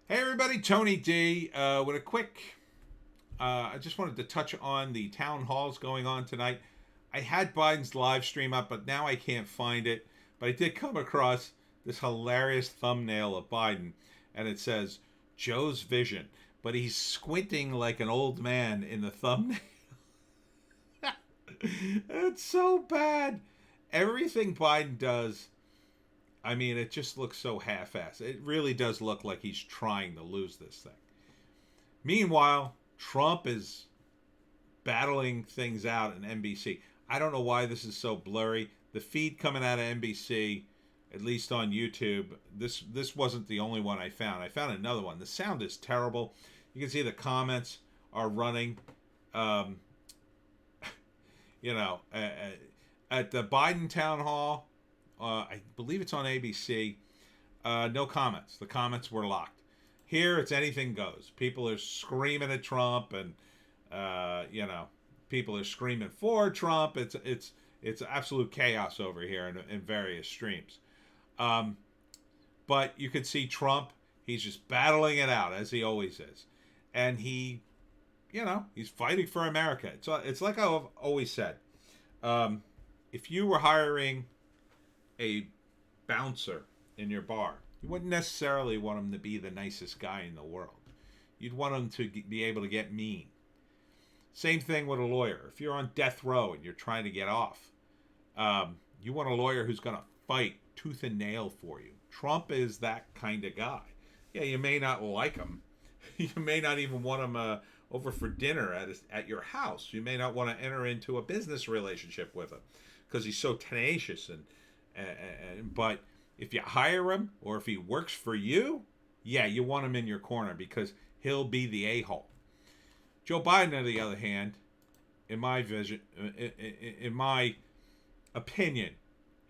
Hey everybody, Tony D with a quick. I just wanted to touch on the town halls going on tonight. I had Biden's live stream up, but now I can't find it. But I did come across this hilarious thumbnail of Biden, and it says Joe's vision, but he's squinting like an old man in the thumbnail. It's so bad. Everything Biden does, I mean, it just looks so half-assed. It really does look like he's trying to lose this thing. Meanwhile, Trump is battling things out in NBC. I don't know why this is so blurry. The feed coming out of NBC, at least on YouTube, this wasn't the only one I found. I found another one. The sound is terrible. You can see the comments are running. Um, you know, at the Biden town hall, I believe it's on ABC. No comments. The comments were locked. Here, it's anything goes. People are screaming at Trump, and people are screaming for Trump. It's absolute chaos over here in various streams. Um, but you could see Trump. He's just battling it out as he always is, and he's fighting for America. It's like I've always said. Um, if you were hiring a bouncer in your bar, you wouldn't necessarily want him to be the nicest guy in the world. You'd want him to be able to get mean. Same thing with a lawyer. If you're on death row and you're trying to get off, you want a lawyer who's going to fight tooth and nail for you. Trump is that kind of guy. Yeah, you may not like him. You may not even want him over for dinner at your house. You may not want to enter into a business relationship with him because he's so tenacious but if you hire him or if he works for you, yeah, you want him in your corner because he'll be the a-hole. Joe Biden, on the other hand, in my vision, in my opinion,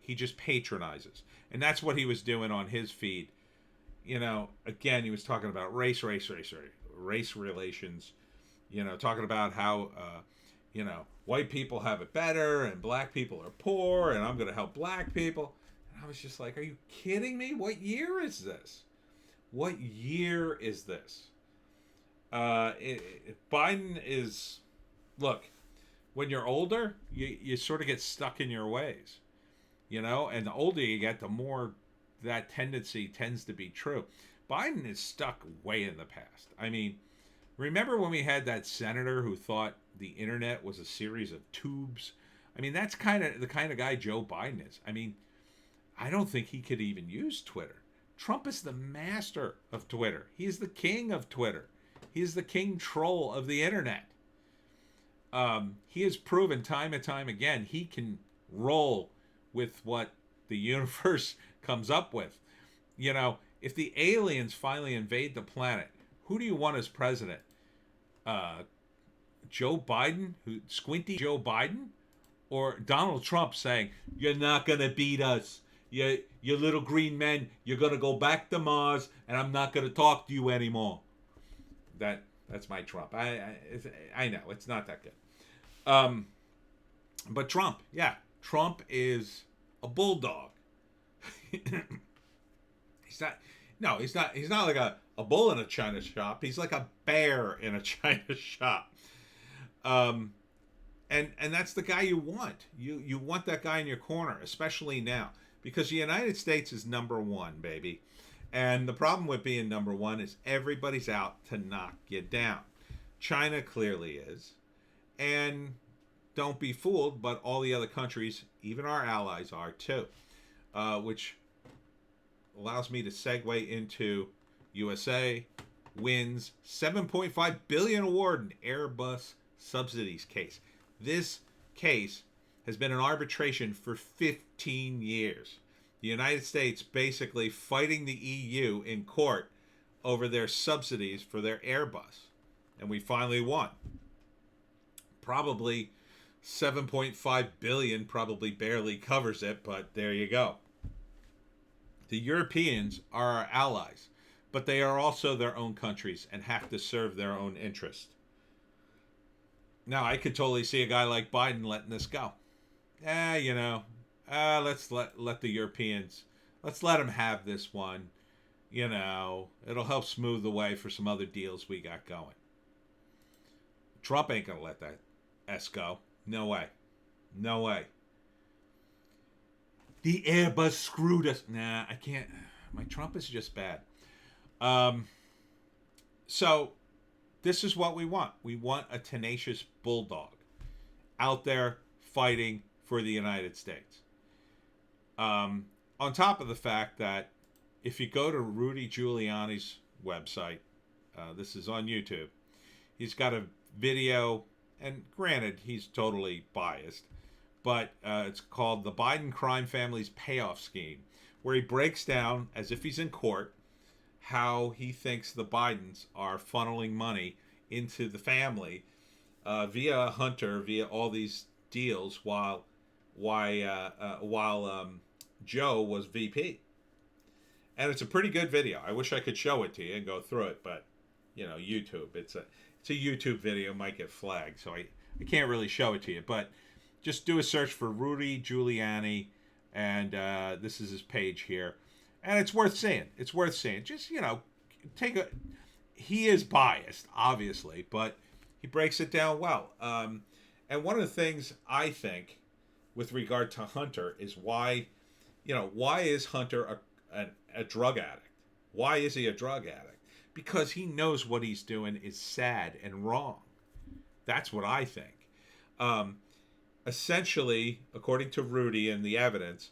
he just patronizes, and that's what he was doing on his feed. Again, he was talking about race relations. Talking about how white people have it better and black people are poor, and I'm going to help black people. And I was just like, are you kidding me? What year is this? What year is this? Biden is, look, when you're older, you sort of get stuck in your ways, and the older you get, the more that tendency tends to be true. Biden is stuck way in the past. I mean, remember when we had that senator who thought the internet was a series of tubes? I mean, that's kind of the kind of guy Joe Biden is. I mean, I don't think he could even use Twitter. Trump is the master of Twitter. He is the king of Twitter. He is the king troll of the internet. He has proven time and time again he can roll with what the universe comes up with. If the aliens finally invade the planet, who do you want as president? Joe Biden, squinty Joe Biden, or Donald Trump saying, "You're not gonna beat us. You little green men. You're gonna go back to Mars, and I'm not gonna talk to you anymore." That's my Trump. I know it's not that good. But Trump, yeah, Trump is a bulldog. He's not. No, he's not. He's not like a bull in a china shop. He's like a bear in a china shop. And that's the guy you want. You want that guy in your corner, especially now, because the United States is number one, baby. And the problem with being number one is everybody's out to knock you down. China clearly is, and don't be fooled, but all the other countries, even our allies, are too, which allows me to segue into USA wins $7.5 billion award in Airbus subsidies case. This case has been in arbitration for 15 years. The United States basically fighting the EU in court over their subsidies for their Airbus. And we finally won. Probably 7.5 billion probably barely covers it, but there you go. The Europeans are our allies, but they are also their own countries and have to serve their own interest. Now, I could totally see a guy like Biden letting this go. Let's let the Europeans, let's let them have this one. It'll help smooth the way for some other deals we got going. Trump ain't going to let that S go. No way. No way. The Airbus screwed us. Nah, I can't. My Trump is just bad. Um, so this is what we want. We want a tenacious bulldog out there fighting for the United States. On top of the fact that if you go to Rudy Giuliani's website, this is on YouTube, he's got a video, and granted, he's totally biased, but it's called The Biden Crime Family's Payoff Scheme, where he breaks down, as if he's in court, how he thinks the Bidens are funneling money into the family via Hunter, via all these deals, while Joe was VP. And it's a pretty good video. I wish I could show it to you and go through it, but YouTube. It's a YouTube video, might get flagged, so I can't really show it to you. But just do a search for Rudy Giuliani, and this is his page here, and it's worth seeing. It's worth seeing. Just he is biased, obviously, but he breaks it down well. And one of the things I think, with regard to Hunter, is why is Hunter a drug addict? Why is he a drug addict? Because he knows what he's doing is sad and wrong. That's what I think. Essentially, according to Rudy and the evidence,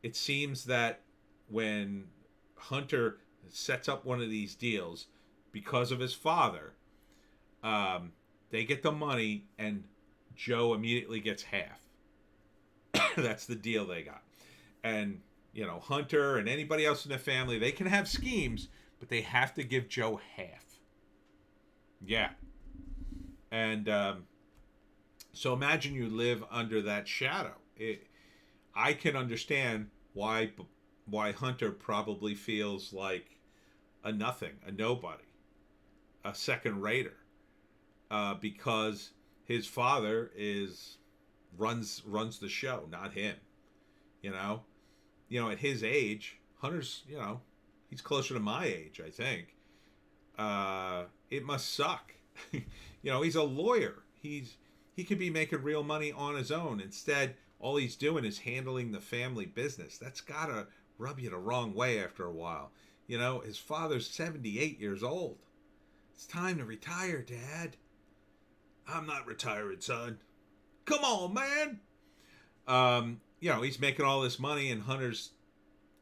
it seems that when Hunter sets up one of these deals, because of his father, they get the money and Joe immediately gets half. That's the deal they got. And, Hunter and anybody else in the family, they can have schemes, but they have to give Joe half. Yeah. And so imagine you live under that shadow. I can understand why Hunter probably feels like a nothing, a nobody, a second rater, because his father runs the show, not him. At his age, Hunter's, he's closer to my age, I think. It must suck. He's a lawyer. He could be making real money on his own. Instead, all he's doing is handling the family business. That's gotta rub you the wrong way after a while. His father's 78 years old. It's time to retire, Dad. I'm not retiring, son. Come on, man. He's making all this money, and Hunter's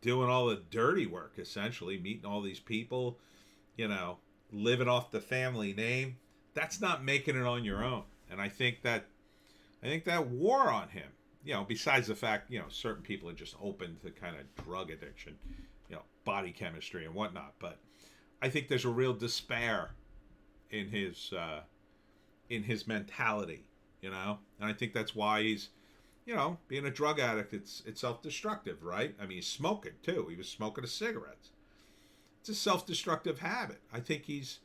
doing all the dirty work, essentially, meeting all these people, living off the family name. That's not making it on your own. And I think that wore on him, besides the fact, certain people are just open to kind of drug addiction, body chemistry and whatnot. But I think there's a real despair in his mentality, and I think that's why he's, being a drug addict, it's self-destructive, right? I mean, he's smoking too. He was smoking cigarettes. It's a self-destructive habit. I think he's,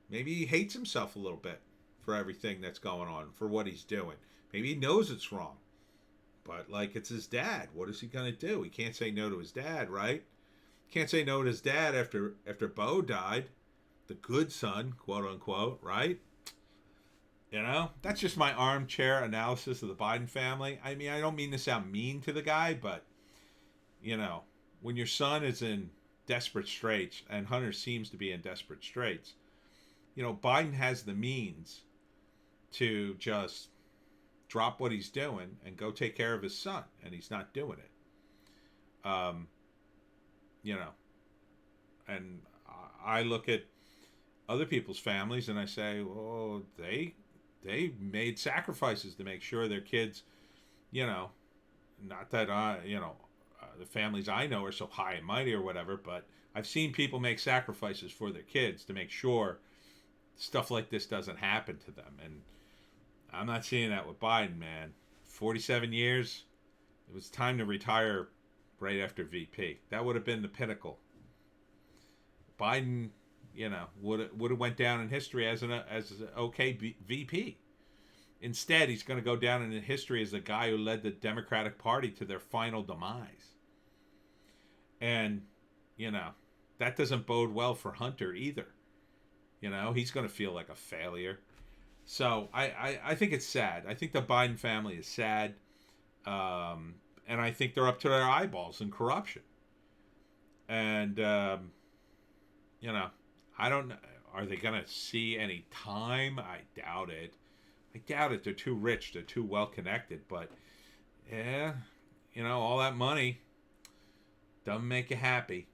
maybe he hates himself a little bit for everything that's going on, for what he's doing. Maybe he knows it's wrong, but it's his dad. What is he going to do? He can't say no to his dad, right? Can't say no to his dad after Bo died, the good son, quote unquote, right? That's just my armchair analysis of the Biden family. I mean, I don't mean to sound mean to the guy, but, when your son is in desperate straits, and Hunter seems to be in desperate straits, Biden has the means to just drop what he's doing and go take care of his son, and he's not doing it. And I look at other people's families and I say, well, they made sacrifices to make sure their kids, not that the families I know are so high and mighty or whatever, but I've seen people make sacrifices for their kids to make sure stuff like this doesn't happen to them. And I'm not seeing that with Biden, man. 47 years, it was time to retire right after VP. That would have been the pinnacle. Biden, would have went down in history as an okay VP. Instead, he's going to go down in history as the guy who led the Democratic Party to their final demise. And, you know, that doesn't bode well for Hunter either. You know, he's going to feel like a failure. So I think it's sad. I think the Biden family is sad. And I think they're up to their eyeballs in corruption. And, you know, I don't know. Are they going to see any time? I doubt it. I doubt it. They're too rich. They're too well connected. But, yeah, you know, all that money doesn't make you happy.